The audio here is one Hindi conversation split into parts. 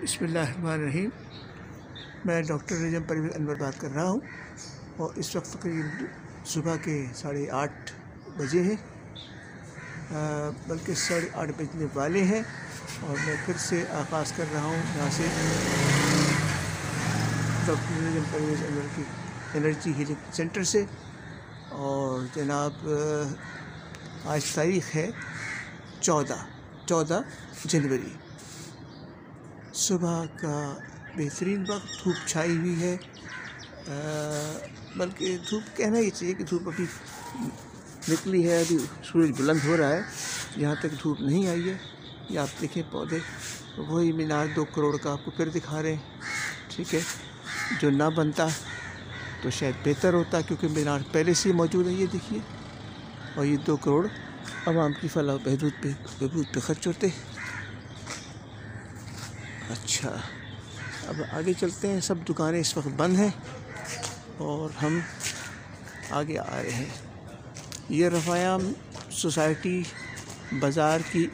बिस्मिल्लाहिर्रहमानिर्रहीम। मैं डॉक्टर निजम परवेज़ अनवर बात कर रहा हूँ और इस वक्त करीब सुबह के 8:30 बजे हैं, बल्कि 8:30 बजने वाले हैं और मैं फिर से आगाज़ कर रहा हूँ यहाँ से डॉक्टर निजम परवेज़ अनवर की एनर्जी हीलिंग सेंटर से। और जनाब आज तारीख़ है 14 जनवरी। सुबह का बेहतरीन वक्त, धूप छाई हुई है, बल्कि धूप कहना ही चाहिए कि धूप अभी निकली है, अभी सूरज बुलंद हो रहा है, यहाँ तक धूप नहीं आई है। ये आप देखें पौधे, वही मीनार 2 करोड़ का आपको फिर दिखा रहे हैं। ठीक है, जो ना बनता तो शायद बेहतर होता, क्योंकि मीनार पहले से मौजूद है, ये देखिए। और ये 2 करोड़ आवाम की फलाह बहबूद पे खर्च होते। अच्छा, अब आगे चलते हैं। सब दुकानें इस वक्त बंद हैं और हम आगे आ रहे हैं। ये रफ़ायाम सोसाइटी बाज़ार की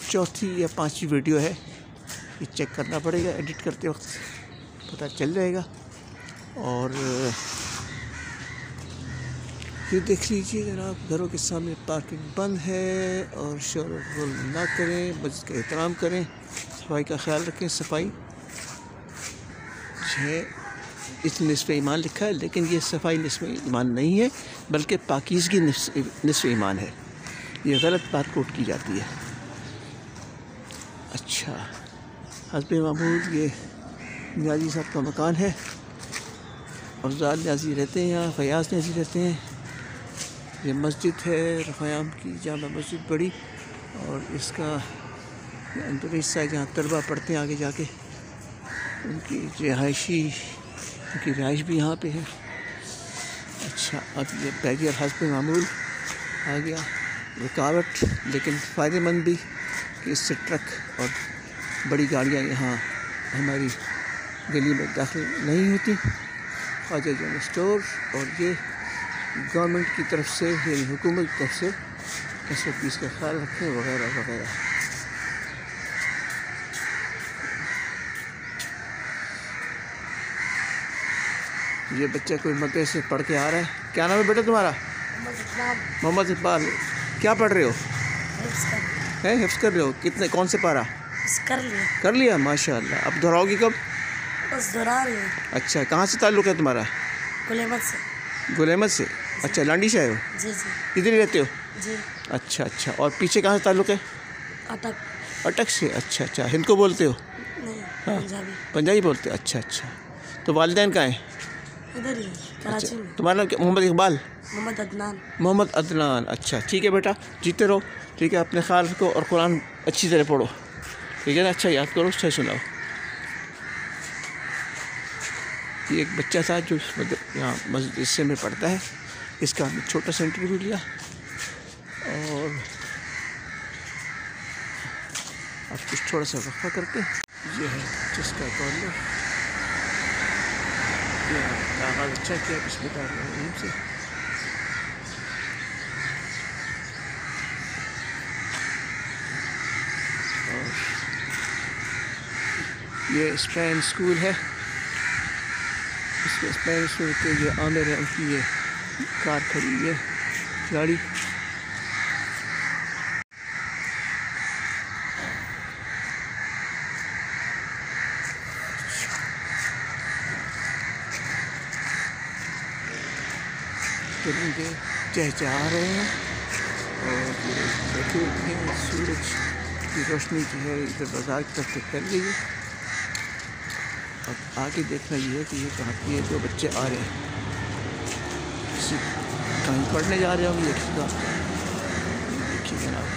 4थी या 5वीं वीडियो है। ये चेक करना पड़ेगा, एडिट करते वक्त पता चल जाएगा। और ये देख लीजिए जनाब, घरों के सामने पार्किंग बंद है। और शोर ना करें, मस्जिद का एहतराम करें, सफाई का ख्याल रखें। सफाई है, इसमें निस्फ़ ईमान लिखा है, लेकिन ये सफाई निस्फ़ ईमान नहीं है, बल्कि पाकीज़गी निस्फ़ ईमान है। ये गलत बात कोट की जाती है। अच्छा, हस्बे मामूल ये न्याजी साहब का मकान है। अफजाल न्याजी रहते हैं यहाँ, फयाज़ न्याजी रहते हैं। ये मस्जिद है रफ़ायाम की, जामा मस्जिद बड़ी, और इसका अंदर हिस्सा है जहाँ तलबा पढ़ते हैं आगे जाके। उनकी रिहाइश भी यहाँ पे है। अच्छा, अब ये बैरियर हस्बे मामूल आ गया, रुकावट, लेकिन फ़ायदेमंद भी कि इससे ट्रक और बड़ी गाड़ियाँ यहाँ हमारी गली में दाखिल नहीं होती। ख्वाजा जनरल स्टोर, और ये गवर्नमेंट की तरफ से, यानी हुकूमत की तरफ से SOPs का ख्याल रखें वगैरह वगैरह। ये बच्चा कोई मदरसे से पढ़ के आ रहा है। क्या नाम है बेटा तुम्हारा? मोहम्मद इकबाल। क्या पढ़ रहे हो? हिफ्ज़ कर रहे हो? कितने, कौन से पारा? कर लिया माशाअल्लाह। अब दोहराओगी कब? बस दोहरा रही हूँ। अच्छा, कहाँ से ताल्लुक़ है तुम्हारा? गुलेमत से। अच्छा, लांडी से आए हो? जी। इधर ही रहते हो? जी। अच्छा, और पीछे कहाँ से ताल्लुक़ है? अटक से। अच्छा, हिंद को बोलते हो? नहीं, हाँ, पंजाबी बोलते हो। अच्छा, तो वालिदैन कहाँ हैं? इधर ही, कराची में। तुम्हारा नाम क्या? मोहम्मद इकबाल? मोहम्मद अदनान। अच्छा, ठीक है बेटा, जीते रहो। ठीक है, अपने ख्याल रखो और कुरान अच्छी तरह पढ़ो, ठीक है ना? अच्छा याद करो, अच्छा सुनाओ। ये एक बच्चा था जो यहाँ मस्जिद में पढ़ता है, इसका हमने छोटा सा इंटरव्यू लिया। और अब कुछ थोड़ा सा वक्फा करते हैं। ये है जिसका कॉर्नर, आगाज़ अच्छा किया बिस्मिल्लाहिर्रहमानिर्रहीम से। और ये स्पेन स्कूल है, इसके स्पेन स्कूल के जो आमिर है उनकी ये कार खड़ी है, गाड़ी। परिंदे चहचहा रहे हैं और बैठे हुए हैं। सूरज की रोशनी जो है इधर बाज़ार की तरफ फैल गई है। अब आगे देखना ये है कि ये कहाँ ये 2 बच्चे आ रहे हैं, किसी कहीं पढ़ने जा रहे होंगे। देखिए जनाब,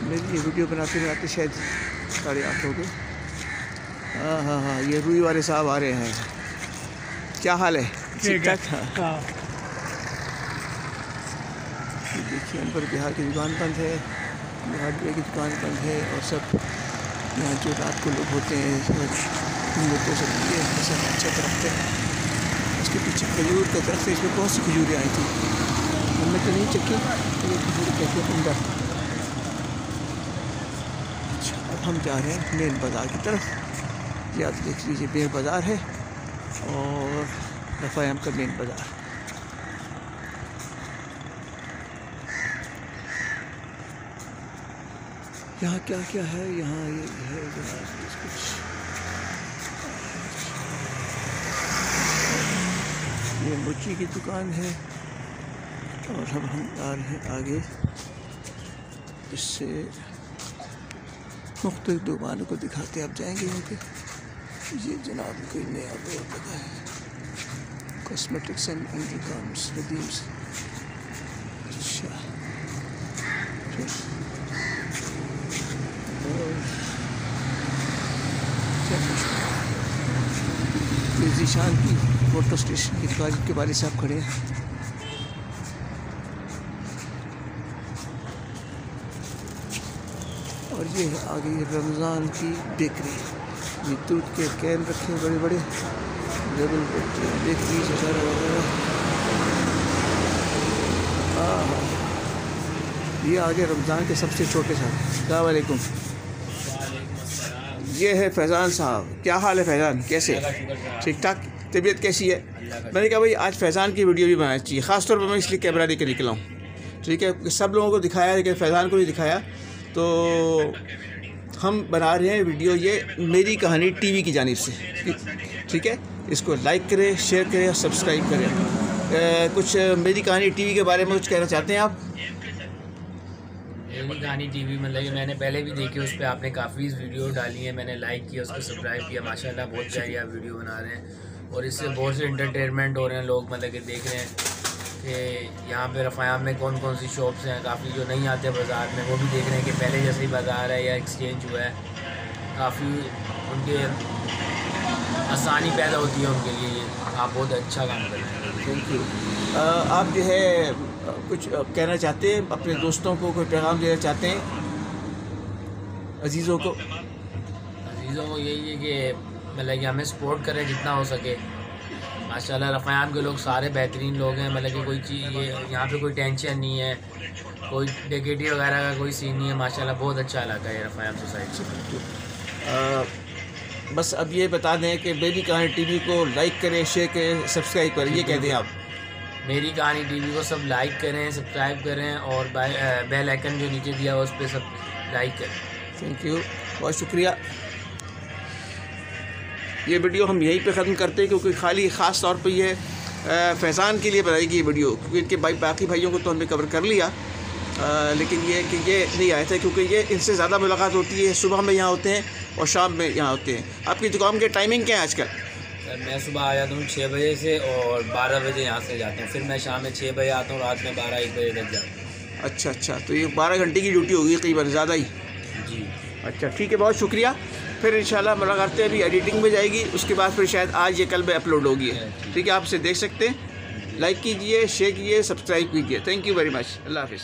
मेरी ये वीडियो बनाते शायद 8:30 हो गए। हाँ, ये रूई वाले साहब आ रहे हैं। क्या हाल है? ठीक ठाक। हाँ, देखिए अनवर बिहार की दुकान बंद है, हार्डवेयर की दुकान बंद है, और सब यहाँ जो रात को लोग होते हैं तो सब ये सब अच्छा दरख्त है। उसके पीछे खजूर का दरख्त है, इसमें बहुत सी खजूरें आई थी, हमने तो नहीं चखी, तो ये खजूर कहते हैं उमदा। अच्छा, अब हम जा रहे हैं मेन बाज़ार की तरफ। ये आप देख लीजिए मेन बाज़ार है और रफ़ायाम का मेन बाज़ार। यहाँ क्या क्या है, यहाँ ये है जनाब कुछ, ये मुर्ची की दुकान है और अब हम आ रहे हैं आगे। इससे मुख्तलिफ दुकानों को दिखाते आप जाएंगे यहाँ पे। ये जनाब कोई नया बोर्ड लगा है, कॉस्मेटिक्स एंड अंडरगारमेंट्स नदीम्स। अच्छा, ये ज़ीशान की फोटो स्टेशन की दुकान के बारे से आप खड़े हैं। और ये आगे रमज़ान की बेकरी, ये दूध के कैन रखे हैं बड़े बड़े, डबल बेकरी वगैरह वगैरह। ये आगे रमज़ान के सबसे छोटे साहब। अस्सलाम वालेकुम। ये है फैज़ान साहब। क्या हाल है फैज़ान, कैसे? ठीक ठाक। तबीयत कैसी है? मैंने कहा भाई आज फैज़ान की वीडियो भी बनानी चाहिए, ख़ास तौर पर मैं इसलिए कैमरा लेकर निकला हूँ। ठीक है, सब लोगों को दिखाया लेकिन फैज़ान को नहीं दिखाया, तो हम बना रहे हैं वीडियो ये मेरी कहानी टीवी की जानिब से। ठीक है, इसको लाइक करें, शेयर करें और सब्सक्राइब करें। कुछ मेरी कहानी टीवी के बारे में कुछ कहना चाहते हैं आप? मेरी कहानी टीवी मतलब कि मैंने पहले भी देखी, उस पर आपने काफ़ी वीडियो डाली है, मैंने लाइक किया, उसको सब्सक्राइब किया। माशाल्लाह बहुत प्यारी आप वीडियो बना रहे हैं और इससे बहुत से इंटरटेनमेंट हो रहे हैं लोग, मतलब कि देख रहे हैं कि यहाँ पे रफ़ायाम में कौन कौन सी शॉप्स हैं। काफ़ी जो नहीं आते बाज़ार में वो भी देख रहे हैं कि पहले जैसे ही बाज़ार है या एक्सचेंज हुआ है, काफ़ी उनके आसानी पैदा होती है उनके लिए। आप बहुत अच्छा काम कर रहे हैं, थैंक यू। आप जो है कुछ कहना चाहते हैं अपने दोस्तों को, कोई पैगाम देना चाहते हैं अजीज़ों को? अजीज़ों को यही है कि मतलब कि हमें सपोर्ट करें जितना हो सके। माशाल्लाह रफ़ायाम के लोग सारे बेहतरीन लोग हैं, मतलब कि कोई चीज़ ये यहाँ पे कोई टेंशन नहीं है, कोई डेकेटी वगैरह का कोई सीन नहीं है। माशाल्लाह बहुत अच्छा इलाका है रफ़ायाम सोसाइटी। बस अब ये बता दें कि मेरी कहानी टीवी को लाइक करें, शेयर करें, सब्सक्राइब करें, ये कह दें आप। मेरी कहानी टीवी को सब लाइक करें, सब्सक्राइब करें और बेल आइकन जो नीचे दिया है उस पर सब लाइक करें। थैंक यू, बहुत शुक्रिया। ये वीडियो हम यहीं पे ख़त्म करते हैं क्योंकि खाली ख़ास तौर पे ये फैज़ान के लिए बनाई गई वीडियो, क्योंकि इनके बाकी भाइयों को तो हमने कवर कर लिया, लेकिन ये कि ये नहीं आए थे क्योंकि ये इनसे ज़्यादा मुलाकात होती है। सुबह में यहाँ होते हैं और शाम में यहाँ होते हैं। आपकी दुकान के टाइमिंग क्या है आजकल? मैं सुबह आ जाता हूँ 6 बजे से और 12 बजे यहाँ से जाता हूँ, फिर मैं शाम में 6 बजे आता हूँ, रात में 12-1 बजे तक जाता हूँ। अच्छा अच्छा, तो ये 12 घंटे की ड्यूटी होगी करीबन, ज़्यादा ही? जी अच्छा ठीक है, बहुत शुक्रिया। फिर इंशाल्लाह मुलाकातें अभी एडिटिंग में जाएगी, उसके बाद फिर शायद आज या कल में अपलोड होगी। ठीक है, आप इसे देख सकते हैं। लाइक कीजिए, शेयर कीजिए, सब्सक्राइब कीजिए। Thank you very much. Allah हाफिज़।